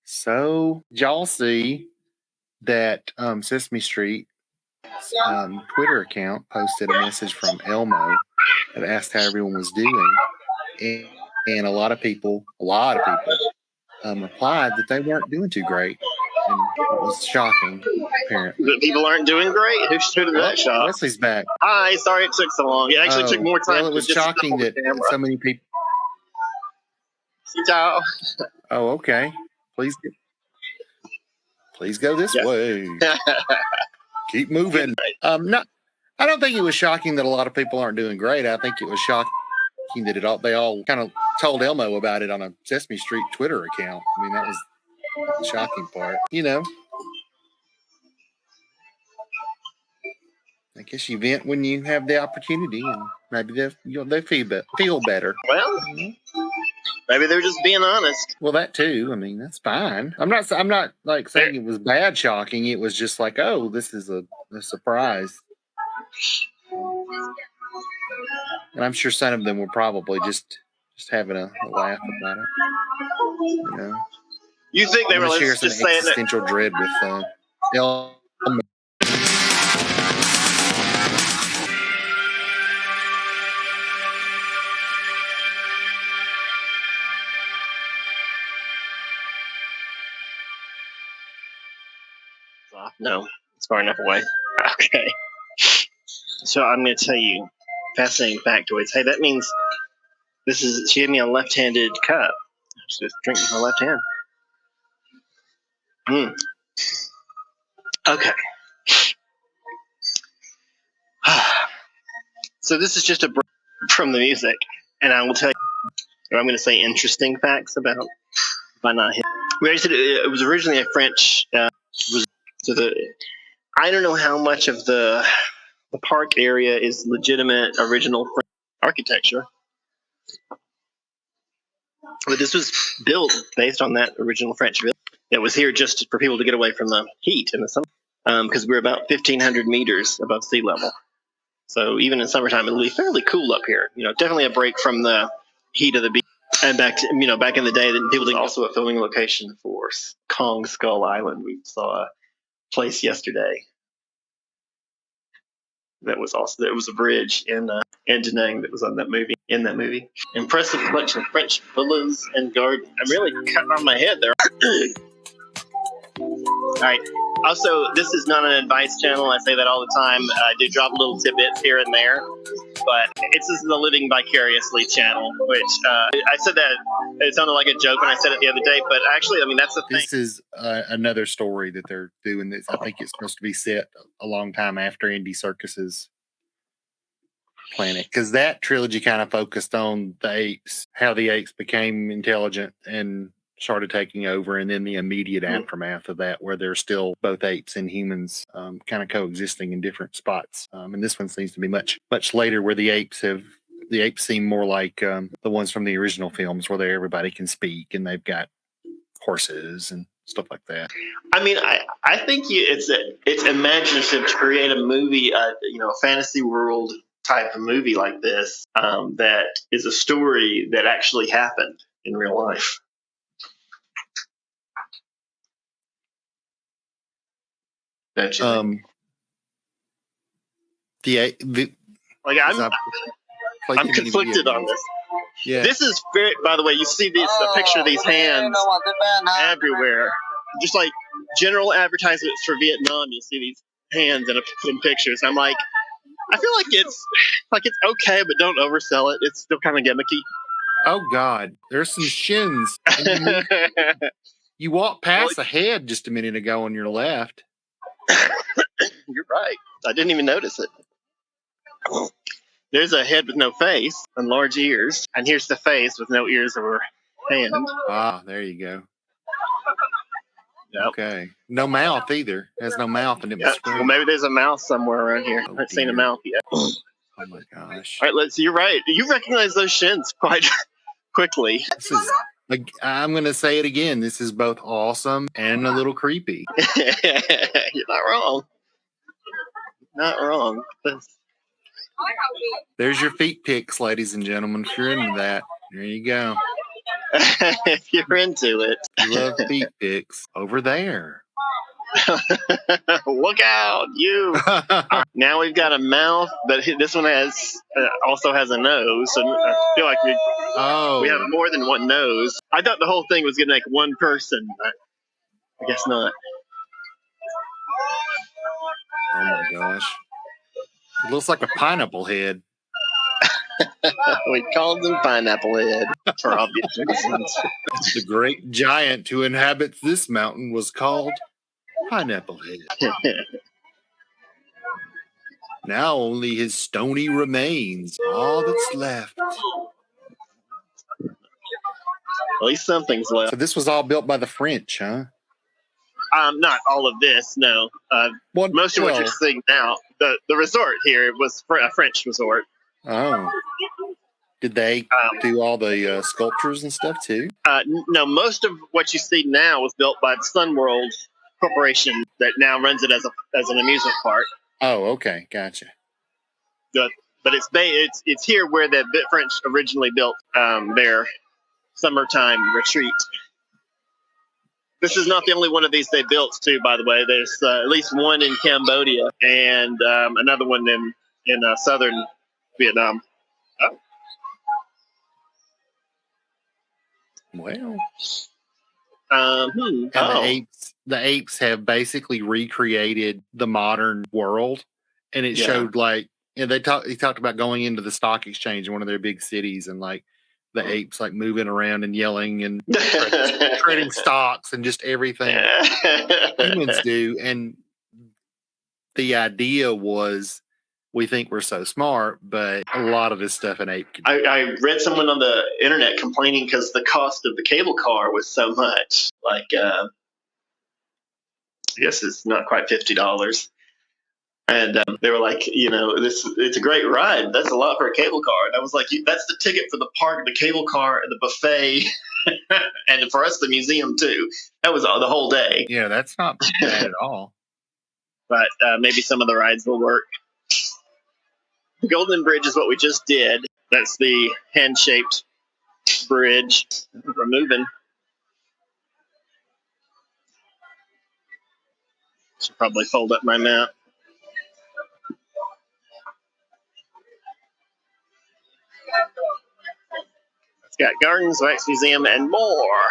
So did y'all see that Sesame Street Twitter account posted a message from Elmo that asked how everyone was doing, and a lot of people replied that they weren't doing too great, and it was shocking. Apparently, That people aren't doing great. Who did that shock? Wesley's back. Hi, sorry it took so long. It actually took more time. Well, it was shocking that so many people. Ciao. Oh, okay. Please go this way. Keep moving. Not. I don't think it was shocking that a lot of people aren't doing great. I think it was shocking that they all kind of told Elmo about it on a Sesame Street Twitter account. I mean, that was the shocking part. I guess you vent when you have the opportunity, and maybe they feel better. Well, maybe they're just being honest. Well, that too. I mean, that's fine. I'm not like saying it was bad shocking. It was just like, oh, this is a surprise. And I'm sure some of them were probably just having a laugh about it. You think they were share some existential dread with Elmo. No, it's far enough away. Okay. So I'm going to tell you fascinating factoids. Hey, that means she gave me a left-handed cup. Just drinking with my left hand. Okay. So this is just a break from the music, and I will tell you, or I'm going to say interesting facts about by not him. We said it was originally a French. I don't know how much of the park area is legitimate original French architecture, but this was built based on that original French village. It was here just for people to get away from the heat in the summer, because we're about 1,500 meters above sea level. So even in summertime, it'll be fairly cool up here. Definitely a break from the heat of the beach. And back in the day, people did also a filming location for Kong Skull Island. We saw a place yesterday that was also there was a bridge in Da Nang that was on that movie. In that movie, impressive collection of French villas and gardens. I'm really cutting on my head there. All right. Also, this is not an advice channel. I say that all the time. I do drop little tidbits here and there, but this is the Living Vicariously channel, which I said that it sounded like a joke when I said it the other day, but actually, I mean, that's the thing. This is another story that they're doing this. I think it's supposed to be set a long time after Andy Serkis's Planet, because that trilogy kind of focused on the apes, how the apes became intelligent and started taking over, and then the immediate aftermath of that, where there's still both apes and humans kind of coexisting in different spots. And this one seems to be much later, where the apes seem more like the ones from the original films, where everybody can speak and they've got horses and stuff like that. I mean, I think it's imaginative to create a movie, a fantasy world type of movie like this, that is a story that actually happened in real life. I'm conflicted on this. Yeah. This is very, by the way, you see the picture of these hands everywhere. Just like general advertisements for Vietnam, you see these hands in pictures. I'm like, I feel like it's okay, but don't oversell it. It's still kind of gimmicky. Oh God, there's some shins. You walked past a head just a minute ago on your left. You're right. I didn't even notice it. There's a head with no face and large ears, and here's the face with no ears or hand. Ah, there you go. Yep. Okay. No mouth either. It has no mouth, and it was well, maybe there's a mouth somewhere around here. I haven't seen a mouth yet. Oh my gosh. All right, you're right. You recognize those shins quite quickly. I'm going to say it again. This is both awesome and a little creepy. You're not wrong. Not wrong. There's your feet pics, ladies and gentlemen. If you're into that, there you go. if you're into it. You love feet pics. Over there. Look out, you. Now we've got a mouth, but this one also has a nose. So I feel like we have more than one nose. I thought the whole thing was going to make one person, but I guess not. Oh my gosh. It looks like a pineapple head. We called them Pineapple Head for obvious reasons. The great giant who inhabits this mountain was called Pineapple Head. Now only his stony remains, all that's left. At least something's left. So this was all built by the French, huh? Not all of this, no. Most of what you're seeing now, the resort here was a French resort. Oh. Did they do all the sculptures and stuff too? No, most of what you see now was built by the Sun World Corporation that now runs it as an amusement park. Oh, okay, gotcha. But it's here where the French originally built their summertime retreat. This is not the only one of these they built too, by the way. There's at least one in Cambodia and another one in southern Vietnam. Oh. Well. And the apes have basically recreated the modern world, and it showed like he talked about going into the stock exchange in one of their big cities, and like the apes like moving around and yelling and trading stocks and just everything humans do. And the idea was, we think we're so smart, but a lot of this stuff an ape can do. I read someone on the internet complaining because the cost of the cable car was so much. Like, I guess it's not quite $50. And they were like, it's a great ride. That's a lot for a cable car. And I was like, that's the ticket for the park, the cable car, the buffet, and for us, the museum too. That was the whole day. Yeah, that's not bad at all. But maybe some of the rides will work. The Golden Bridge is what we just did. That's the hand-shaped bridge. We're moving. Should probably fold up my map. It's got gardens, wax museum, and more.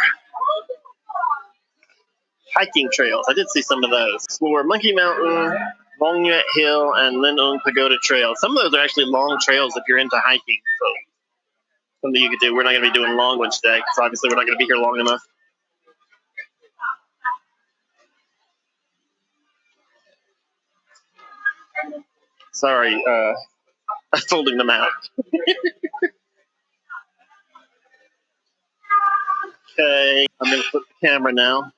Hiking trails. I did see some of those. Explore Monkey Mountain, Long Nhuet Hill, and Linh Ung Pagoda Trail. Some of those are actually long trails if you're into hiking. So something you could do. We're not going to be doing long ones today because obviously we're not going to be here long enough. Sorry, I'm folding them out. Okay, I'm going to flip the camera now.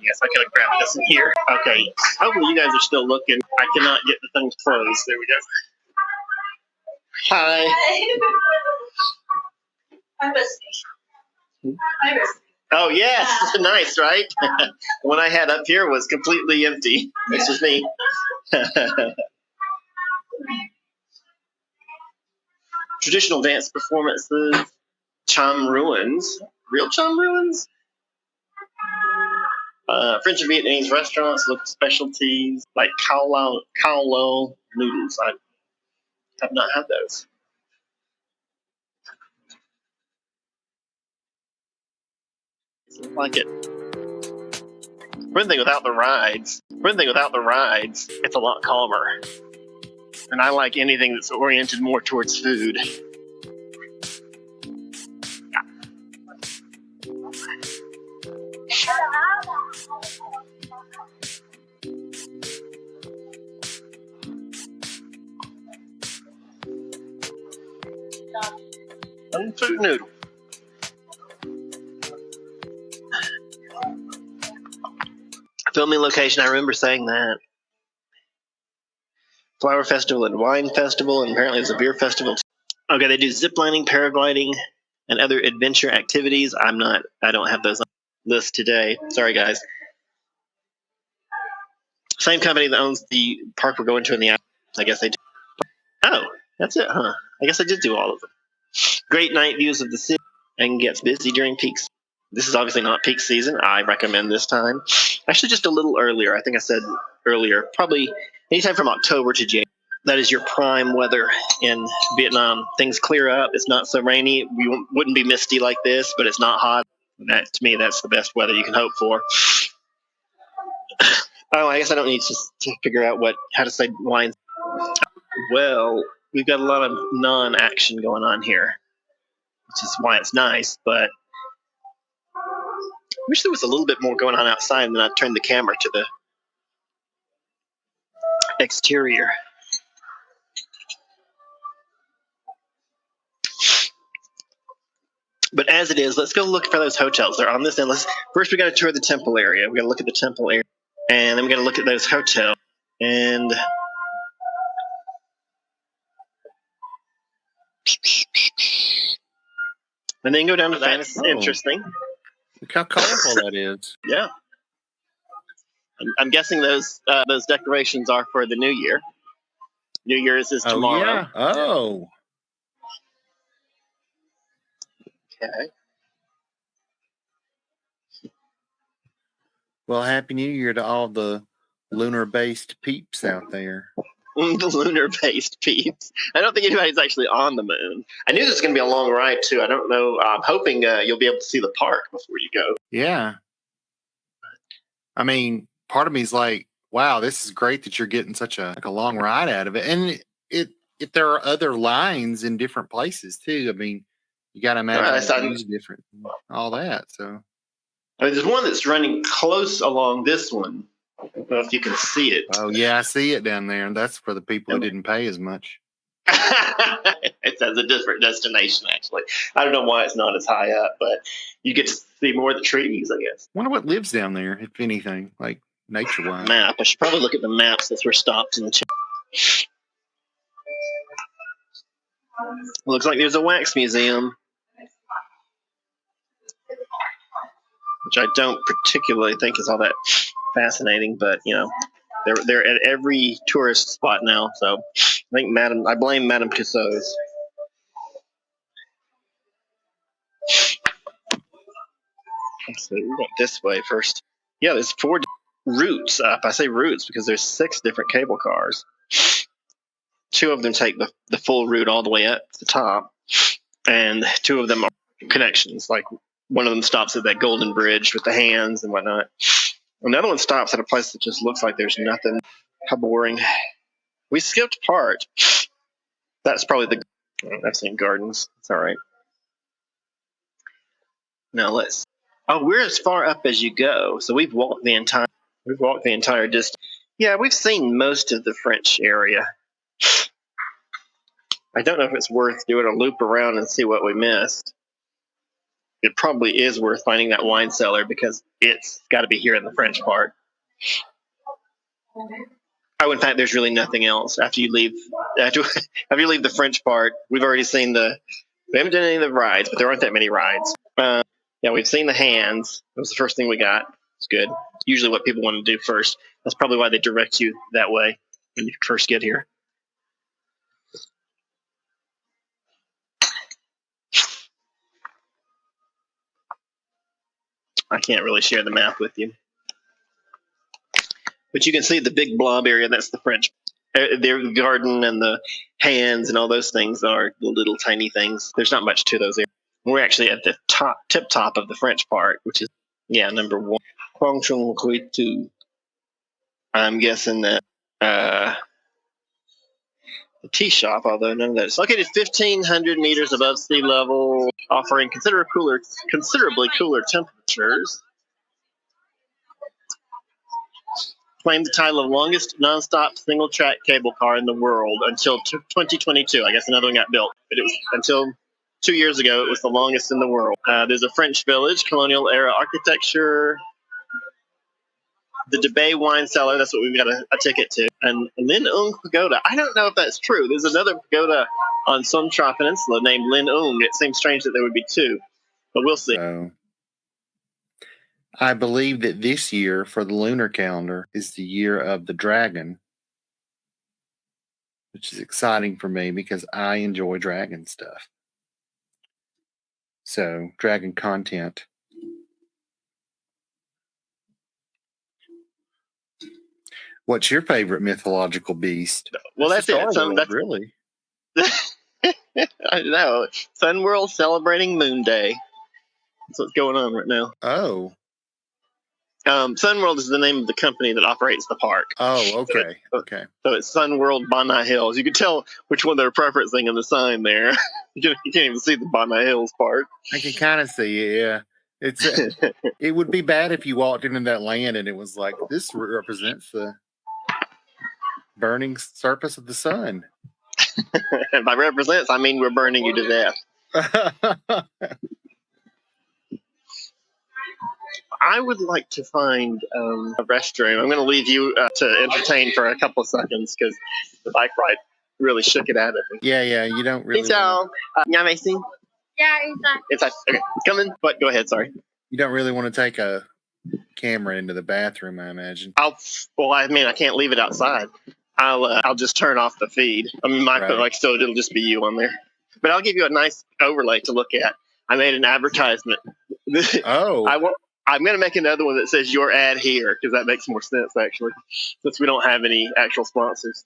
Yes, I could have grabbed this in here. Okay, hopefully you guys are still looking. I cannot get the things closed. There we go. Hi. Oh, yes. Nice, right? What I had up here was completely empty. This was me. Traditional dance performances. Cham ruins. Real Cham ruins? French and Vietnamese restaurants, local specialties like Khao Lo noodles. I have not had those. Doesn't like it. One thing without the rides, it's a lot calmer. And I like anything that's oriented more towards food. Food noodle. Filming location, I remember saying that. Flower festival and wine festival, and apparently there's a beer festival too. Okay, they do zip lining, paragliding, and other adventure activities. I don't have those on the list today. Sorry, guys. Same company that owns the park we're going to in the. I guess they do. Oh, that's it, huh? I guess I did do all of them. Great night views of the city and gets busy during peaks. This is obviously not peak season. I recommend this time. Actually, just a little earlier. I think I said earlier. Probably anytime from October to January. That is your prime weather in Vietnam. Things clear up. It's not so rainy. We wouldn't be misty like this, but it's not hot. That, to me, that's the best weather you can hope for. Oh, I guess I don't need to figure out how to say wines. Well, we've got a lot of non-action going on here, which is why it's nice, but I wish there was a little bit more going on outside, and then I'd turn the camera to the exterior. But as it is, let's go look for those hotels. They're on this end. First, we got to tour the temple area. We got to look at the temple area, and then we got to look at those hotels, and then go down to fantasy. Interesting. Look how colorful that is. Yeah. I'm guessing those decorations are for the New Year. New Year's is tomorrow. Oh, yeah. Oh. Okay. Well, Happy New Year to all the lunar-based peeps out there. The lunar-based peeps. I don't think anybody's actually on the moon. I knew this was going to be a long ride, too. I don't know. I'm hoping you'll be able to see the park before you go. Yeah. I mean, part of me is like, wow, this is great that you're getting such a long ride out of it. And if there are other lines in different places, too, I mean, you got to imagine it's different, all that. So, I mean, there's one that's running close along this one. I don't know if you can see it. Oh, yeah, I see it down there. And that's for the people who didn't pay as much. It says a different destination, actually. I don't know why it's not as high up, but you get to see more of the trees, I guess. Wonder what lives down there, if anything, like nature-wise. Map. I should probably look at the maps since we're stopped in the chat. Looks like there's a wax museum, which I don't particularly think is all that fascinating, but they're at every tourist spot now. So I blame Madame Tussauds. Let's see, we went this way first. Yeah, there's 4 routes up. I say routes because there's 6 different cable cars. 2 of them take the full route all the way up to the top, and 2 of them are connections. Like one of them stops at that golden bridge with the hands and whatnot. Another one stops at a place that just looks like there's nothing. How boring. We skipped part. That's probably I've seen gardens. It's all right. Now we're as far up as you go. So we've walked the entire distance. Yeah, we've seen most of the French area. I don't know if it's worth doing a loop around and see what we missed. It probably is worth finding that wine cellar because it's got to be here in the French part. Oh, in fact, there's really nothing else after you leave the French part. We've already seen we haven't done any of the rides, but there aren't that many rides. Yeah, we've seen the hands. That was the first thing we got. It's good. It's usually what people want to do first. That's probably why they direct you that way when you first get here. I can't really share the map with you. But you can see the big blob area. That's the French. The garden and the hands and all those things are the little tiny things. There's not much to those areas. We're actually at the tip top of the French part, which is, number 1. Huang Chung Kui Tu. I'm guessing that the tea shop, although none of that is located 1,500 meters above sea level, offering considerably cooler temperatures. Claimed the title of longest nonstop single-track cable car in the world until 2022. I guess another one got built, but it was until 2 years ago. It was the longest in the world. There's a French village, colonial era architecture. the DeBay Wine Cellar. That's what we've got a ticket to. And Linh Ung Pagoda. I don't know if that's true. There's another pagoda on Sumatra Peninsula named Linh Ung. It seems strange that there would be two, but we'll see. So, I believe that this year for the lunar calendar is the year of the dragon, which is exciting for me because I enjoy dragon stuff. So, dragon content. What's your favorite mythological beast? Well, that's Star it. World, really. I know. Sun World celebrating Moon Day. That's what's going on right now. Oh. Sun World is the name of the company that operates the park. Oh, okay. Okay. So it's Sun World Bonai Hills. You can tell which one they're preferencing in the sign there. You can't even see the Bonai Hills part. I can kind of see it, yeah. It's it would be bad if you walked into that land and it was like, this represents the burning surface of the sun. And by represents, I mean we're burning you to death. I would like to find a restroom. I'm going to leave you to entertain for a couple of seconds because the bike ride really shook it out of me. Yeah, you don't really. So, yeah, Macy. Yeah, inside. Inside. Okay, come in. But go ahead. Sorry. You don't really want to take a camera into the bathroom, I imagine. I can't leave it outside. I'll just turn off the feed. I mean, it'll just be you on there. But I'll give you a nice overlay to look at. I made an advertisement. Oh. I'm going to make another one that says your ad here because that makes more sense, actually, since we don't have any actual sponsors.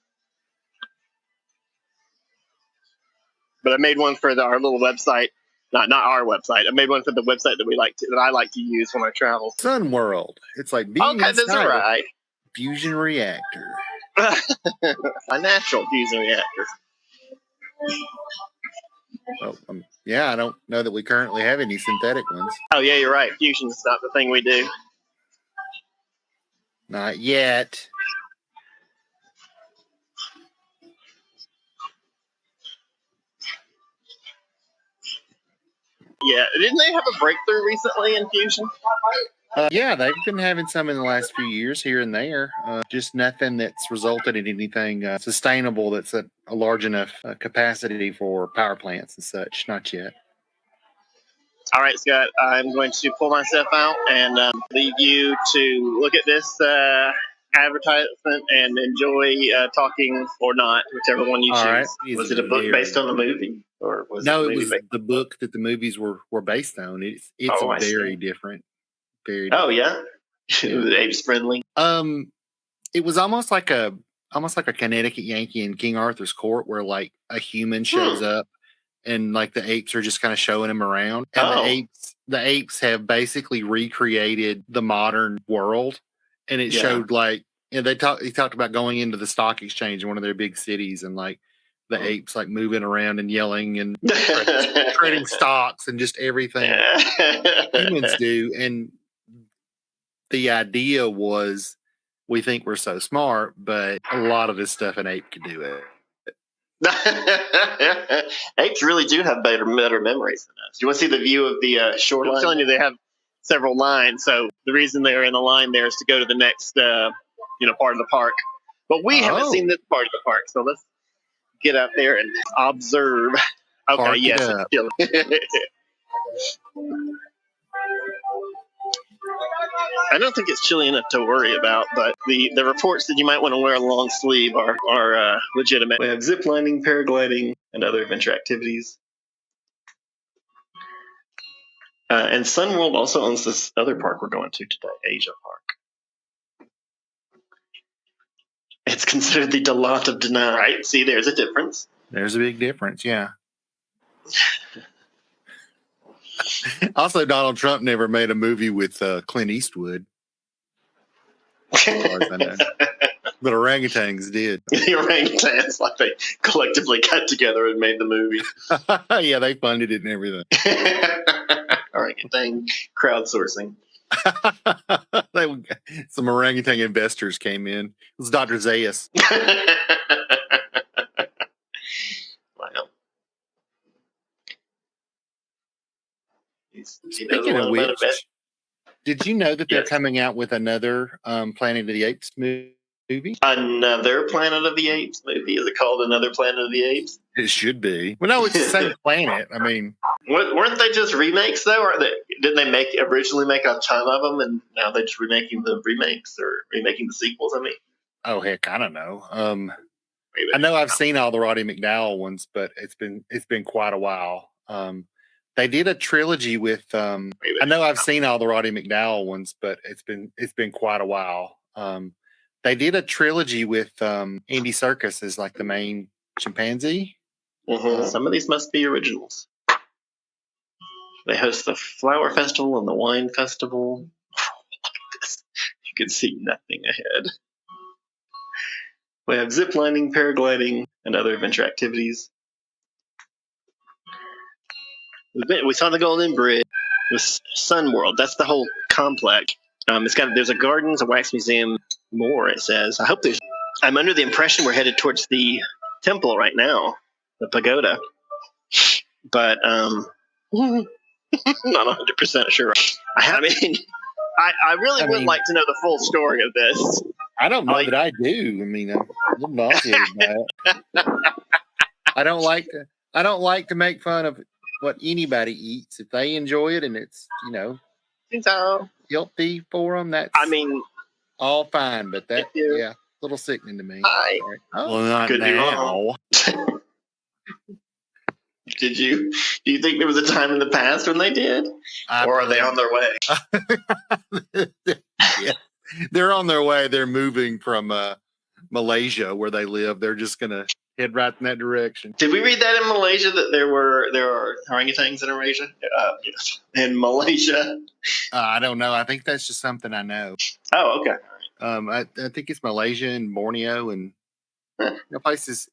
But I made one for our little website. Not our website. I made one for the website that I like to use when I travel. Sun World. It's like being okay, that's right. Fusion reactor. A natural fusion reactor. Oh, yeah, I don't know that we currently have any synthetic ones. Oh, yeah, you're right. Fusion's not the thing we do. Not yet. Yeah, didn't they have a breakthrough recently in fusion? Yeah, they've been having some in the last few years here and there. Just nothing that's resulted in anything sustainable that's a large enough capacity for power plants and such. Not yet. All right, Scott, I'm going to pull myself out and leave you to look at this advertisement and enjoy talking or not, whichever one you choose. Right. Was it a book based on a movie? Or was it was the book that the movies were based on. It's very different. Very different. Oh, yeah? Apes friendly? It was almost like a Connecticut Yankee in King Arthur's court where like a human shows up and like the apes are just kind of showing him around. And the apes have basically recreated the modern world. And it showed like, he talked about going into the stock exchange in one of their big cities and like the apes like moving around and yelling and trading stocks and just everything humans do. And the idea was, we think we're so smart, but a lot of this stuff an ape could do it. Apes really do have better memories than us. Do you want to see the view of the shoreline? I'm telling you, they have several lines. So the reason they're in a line there is to go to the next, part of the park. But we haven't seen this part of the park, so let's get out there and observe. Okay, Park yes, it's chilly. I don't think it's chilly enough to worry about, but the reports that you might want to wear a long sleeve are legitimate. We have zip lining, paragliding, and other adventure activities. And Sun World also owns this other park we're going to today, Asia Park. It's considered the Dalat of Danai. Right? See, there's a difference. There's a big difference, yeah. Also, Donald Trump never made a movie with Clint Eastwood. As far as I know. But orangutans did. The orangutans, like they collectively got together and made the movie. Yeah, they funded it and everything. Orangutan crowdsourcing. Some orangutan investors came in. It was Dr. Zayas. Wow. Speaking of which, Did you know that they're Yes. coming out with another Planet of the Apes movie? Another Planet of the Apes movie? Is it called Another Planet of the Apes? It should be. Well, no, it's the same planet. I mean, Weren't they just remakes though? Or didn't they originally make a ton of them, and now they're just remaking the remakes or remaking the sequels? I mean, oh heck, I don't know. maybe. I know I've seen all the Roddy McDowall ones, but it's been quite a while. They did a trilogy with. I know I've seen all the Roddy McDowall ones, but it's been quite a while. They did a trilogy with Andy Serkis as like the main chimpanzee. Some of these must be originals. They host the flower festival and the wine festival. You can see nothing ahead. We have zip lining, paragliding, and other adventure activities. We saw the Golden Bridge. It was Sun World. That's the whole complex. There's a gardens, a wax museum, more. It says. I'm under the impression we're headed towards the temple right now, the pagoda, but not 100% sure. I really would like to know the full story of this. I don't know that I do. I mean, I'm a little nauseated by it. I don't like to make fun of what anybody eats. If they enjoy it and it's guilty for them, that's all fine. But that a little sickening to me. Well, not now. Do you think there was a time in the past when they did, or are they on their way? Yeah, they're on their way. They're moving from Malaysia, where they live. They're just gonna head right in that direction. Did we read that in Malaysia that there are orangutans in Malaysia? Yes. In Malaysia. I don't know. I think that's just something I know. Oh, okay. I think it's Malaysia and Borneo and places.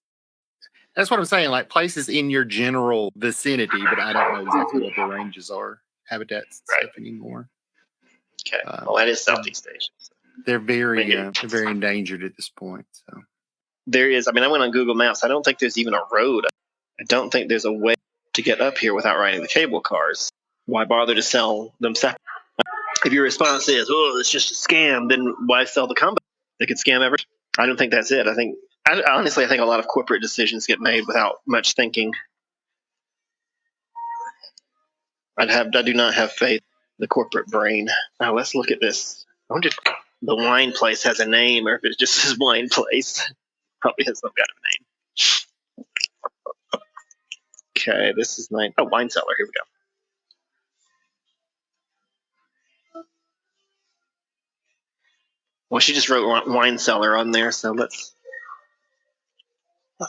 That's what I'm saying. Like places in your general vicinity, but I don't know exactly what their ranges are, habitats and stuff anymore. Okay. Well, that is Southeast Asia. So. They're very endangered at this point. So there is. I went on Google Maps. I don't think there's even a road. I don't think there's a way to get up here without riding the cable cars. Why bother to sell them separately? If your response is, "Oh, it's just a scam," then why sell the combo? They could scam everything. I don't think that's it. Honestly, I think a lot of corporate decisions get made without much thinking. I do not have faith in the corporate brain. Now let's look at this. I wonder if the wine place has a name, or if it just says wine place. Probably has some kind of name. Okay, this is wine cellar. Here we go. Well, she just wrote wine cellar on there, so let's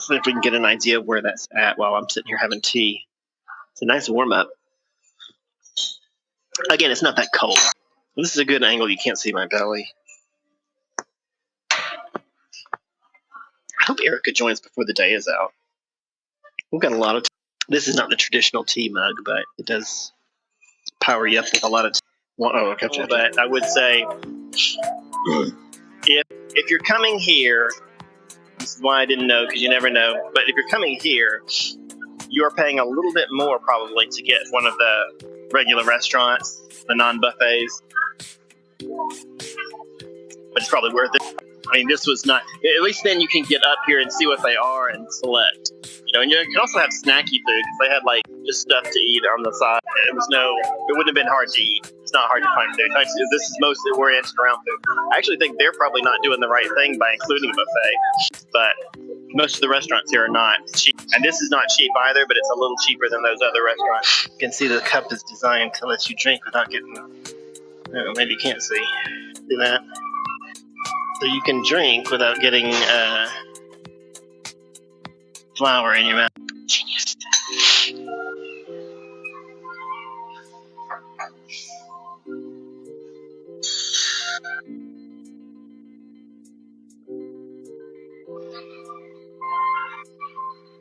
see if we can get an idea of where that's at while I'm sitting here having tea. It's a nice warm up. Again, it's not that cold. This is a good angle. You can't see my belly. I hope Erica joins before the day is out. We've got a lot of tea. This is not the traditional tea mug, but it does power you up with a lot of tea. Oh, okay. But I would say if you're coming here, this is why I didn't know, because you never know, but if you're coming here, you are paying a little bit more probably to get one of the regular restaurants, the non-buffets, but it's probably worth it. This was not, at least then you can get up here and see what they are and select. And you can also have snacky food, because they had just stuff to eat on the side. It wouldn't have been hard to eat. It's not hard to find food. This is mostly oriented around food. I actually think they're probably not doing the right thing by including a buffet, but most of the restaurants here are not cheap. And this is not cheap either, but it's a little cheaper than those other restaurants. You can see the cup is designed to let you drink without getting, maybe you can't see. See that? So you can drink without getting flour in your mouth. Genius.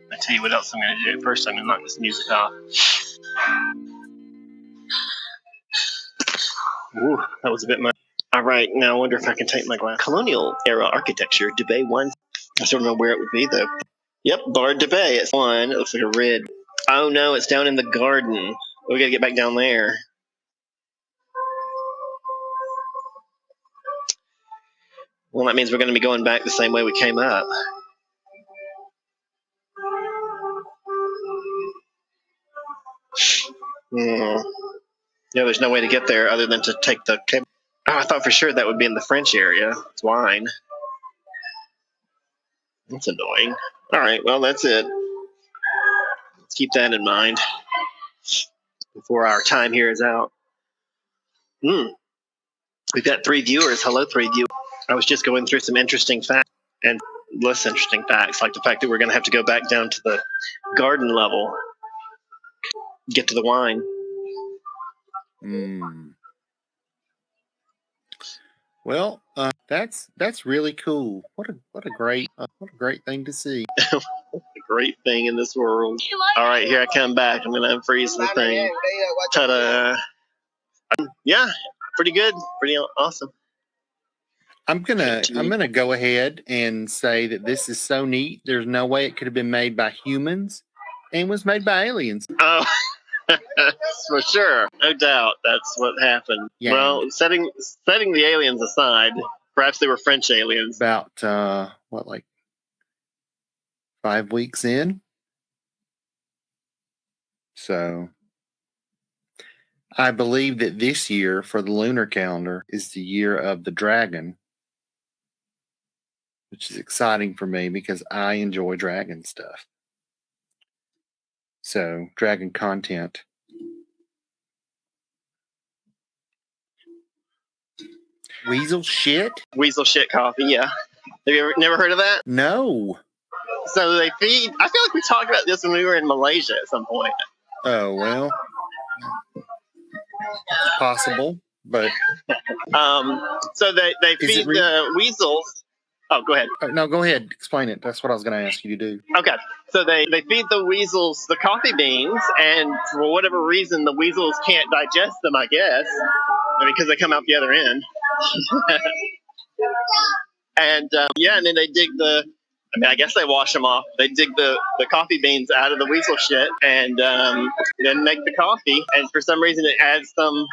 I tell you what else I'm going to do. First, I'm going to knock this music off. Ooh, that was a bit much. All right, now I wonder if I can take my glass. Colonial era architecture, Dubai one. I still don't know where it would be though. Yep, Bar Dubai. It's one. It looks like a red. Oh no, it's down in the garden. We gotta get back down there. Well, that means we're going to be going back the same way we came up. Yeah, there's no way to get there other than to take the cable. Oh, I thought for sure that would be in the French area. It's wine. That's annoying. All right, well, that's it. Let's keep that in mind before our time here is out. We've got 3 viewers. Hello, 3 viewers. I was just going through some interesting facts and less interesting facts, like the fact that we're going to have to go back down to the garden level, get to the wine. Well, that's really cool. What a great thing to see. A great thing in this world. All right, here I come back. I'm going to unfreeze the thing. Ta-da! Yeah, pretty good, pretty awesome. I'm gonna go ahead and say that this is so neat. There's no way it could have been made by humans, and was made by aliens. Oh, for sure, no doubt. That's what happened. Yeah. Well, setting the aliens aside, perhaps they were French aliens. About like 5 weeks in. So I believe that this year for the lunar calendar is the year of the dragon, which is exciting for me because I enjoy dragon stuff. So, dragon content. Weasel shit? Weasel shit coffee, yeah. Have you never heard of that? No. So they feed, I feel like we talked about this when we were in Malaysia at some point. Oh, well. Possible, but. So they feed the weasels. Oh, go ahead. No, go ahead. Explain it. That's what I was going to ask you to do. Okay. So they feed the weasels the coffee beans, and for whatever reason, the weasels can't digest them, I guess. Because they come out the other end. And and then they dig I guess they wash them off. They dig the coffee beans out of the weasel shit and then make the coffee. And for some reason, it adds some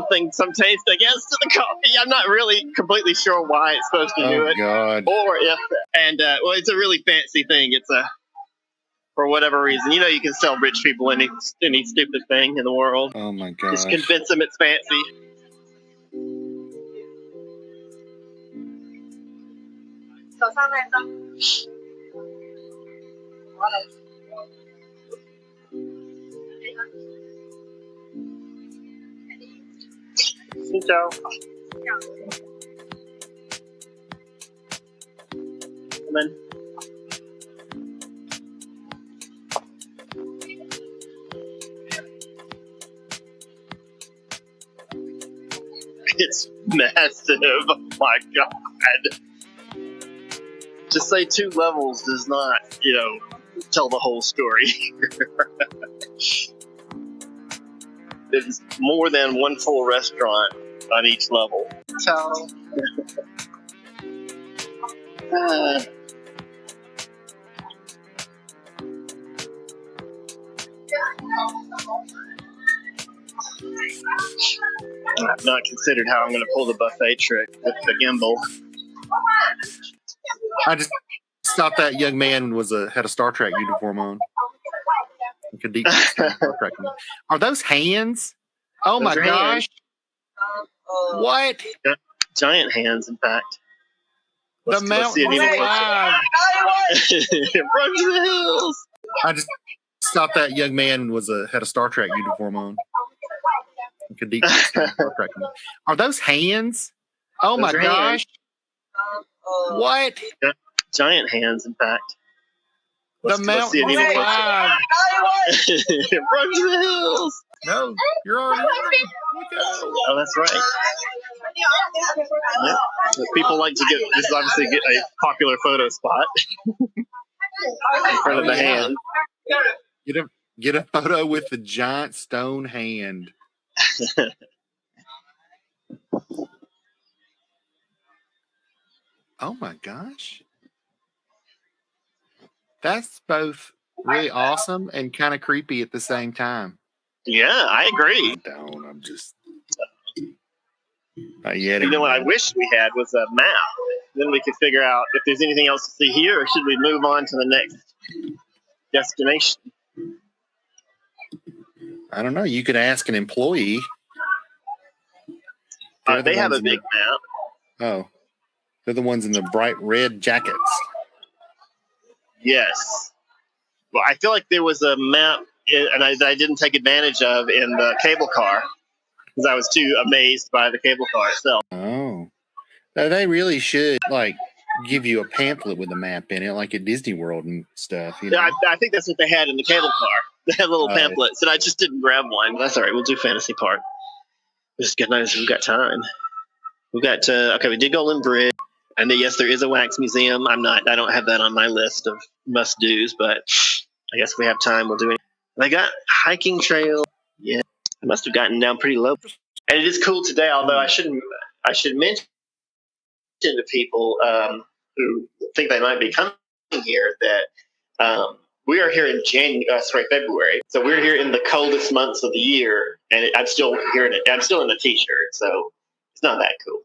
taste, I guess, to the coffee. I'm not really completely sure why it's supposed to do it. God. Or if, well, it's a really fancy thing. It's for whatever reason, you can sell rich people any stupid thing in the world. Oh my God. Just convince them it's fancy. Xin chào. Come in. It's massive. Oh my God. Just say 2 levels does not, tell the whole story. It's more than 1 full restaurant on each level. So, I've not considered how I'm going to pull the buffet trick with the gimbal. I just thought that young man had a Star Trek uniform on. Like a deep Star Trek. Are those hands? Oh my gosh! What? Giant hands, in fact. The mountain is alive. Run to the hills. I just thought that young man had a Star Trek uniform on. Like a deep Star Trek. Are those hands? Oh my gosh! What? Giant hands, in fact. The mountain is alive. Run to the hills. No, you're already running. Oh, that's right. Yeah. People like to this is obviously a popular photo spot in front of the hand. Get a photo with the giant stone hand. Oh my gosh. That's both really awesome and kind of creepy at the same time. Yeah, I agree. I'm just. Yet You know what I again. wish we had was a map. Then we could figure out if there's anything else to see here, or should we move on to the next destination? I don't know. You could ask an employee. They have a big map. Oh, they're the ones in the bright red jackets. Yes. Well, I feel like there was a map, and I didn't take advantage of in the cable car because I was too amazed by the cable car itself. Oh, they really should give you a pamphlet with a map in it, like at Disney World and stuff. You know? Yeah, I think that's what they had in the cable car. They had little pamphlets, and I just didn't grab one. That's all right. We'll do Fantasy Park. Just get nice. We've got time. We've got okay. We did Golden Bridge, and yes, there is a wax museum. I don't have that on my list of must dos, but I guess if we have time, we'll do it. They got hiking trail. Yeah, I must have gotten down pretty low, and it is cool today. Although I should mention to people who think they might be coming here that we are here in February. So we're here in the coldest months of the year, and I'm still here. I'm still in a t-shirt, so it's not that cool.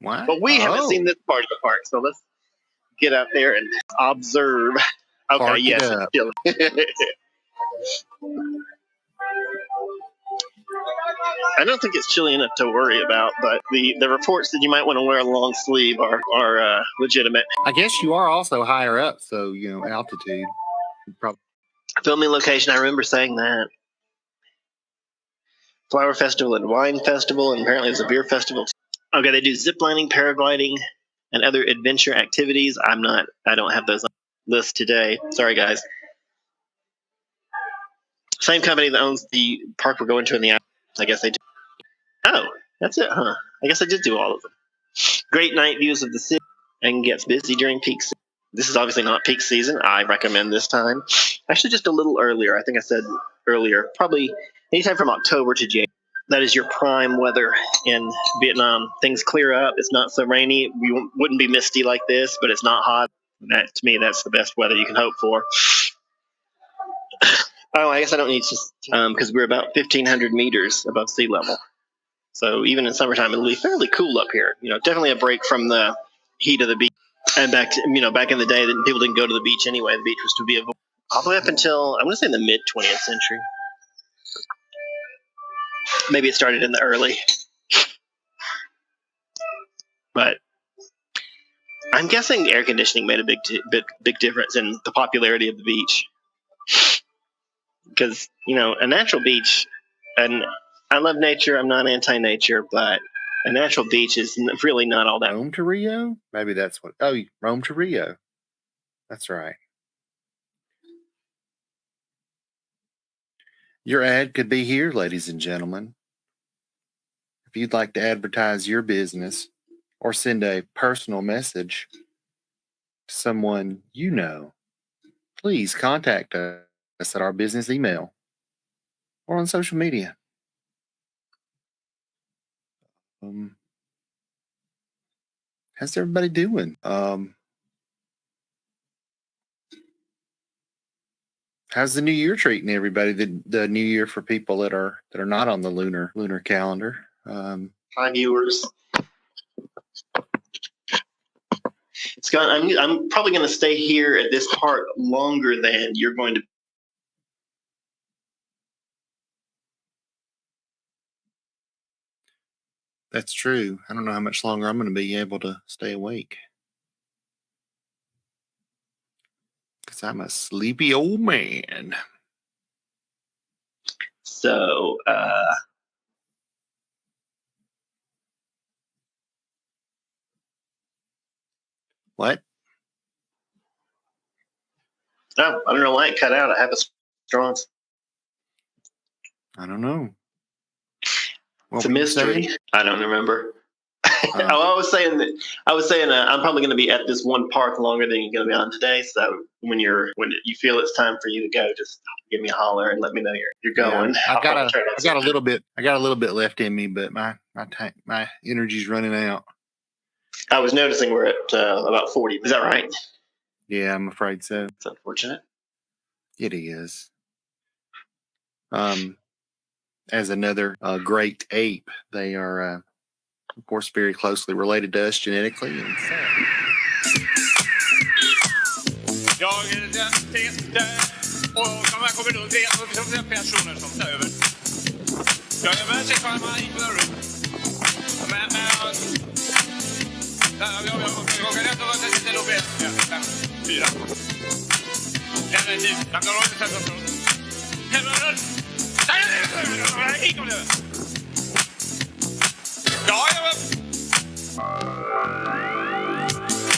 What? But we haven't seen this part of the park, so let's get out there and observe. Okay, Park yes, it up. it's still. I don't think it's chilly enough to worry about, but the reports that you might want to wear a long sleeve are legitimate. I guess you are also higher up, so altitude. Probably. Filming location, I remember saying that. Flower Festival and Wine Festival, and apparently it's a beer festival. Okay, they do ziplining, paragliding, and other adventure activities. I don't have those on the list today. Sorry, guys. Same company that owns the park we're going to in the. I guess they do. Oh, that's it, huh? I guess I did do all of them. Great night views of the city and gets busy during peak season. This is obviously not peak season. I recommend this time. Actually, just a little earlier. I think I said earlier. Probably anytime from October to January. That is your prime weather in Vietnam. Things clear up. It's not so rainy. We wouldn't be misty like this, but it's not hot. To me, that's the best weather you can hope for. Oh, I guess I don't need to, because we're about 1,500 meters above sea level. So even in summertime, it'll be fairly cool up here. Definitely a break from the heat of the beach. And back in the day, that people didn't go to the beach anyway. The beach was to be avoided all the way up until I want to say the mid 20th century. Maybe it started in the early, but I'm guessing air conditioning made a big difference in the popularity of the beach. Because a natural beach, and I love nature. I'm not anti-nature, but a natural beach is really not all that. Rome to Rio? Maybe that's what. Oh, Rome to Rio. That's right. Your ad could be here, ladies and gentlemen. If you'd like to advertise your business or send a personal message to someone you know, please contact us at our business email or on social media. How's everybody doing? How's the new year treating everybody? The new year for people that are not on the lunar calendar. Hi, viewers. Scott, I'm probably going to stay here at this park longer than you're going to. That's true. I don't know how much longer I'm going to be able to stay awake. Because I'm a sleepy old man. So, What? no, I don't know why it cut out. I have a strong. I don't know. It's a mystery. I don't remember. I was saying I'm probably going to be at this one park longer than you're going to be on today. So when you feel it's time for you to go, just give me a holler and let me know you're going. Yeah, I got a little bit left in me, but my energy's running out. I was noticing we're at about 40. Is that right? Yeah, I'm afraid so. It's unfortunate. It is. as another great ape. They are, of course, very closely related to us genetically. And so. Jag testade och de här kommer då det personer som tar över. Jag är med sig för mig i början. Men jag kan inte vara till och med 4. Den är typ. Jag kan inte sätta från.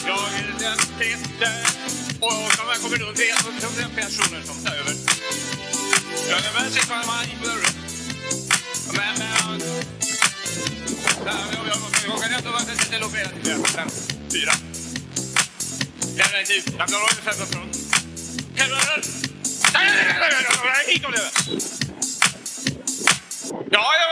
Ja, jag testade och de här kommer då det personer som tar över. Jag är med sig för mig i början. Men jag kan inte vara till och med 4. Den är typ. Jag kan inte sätta från. Ja, jag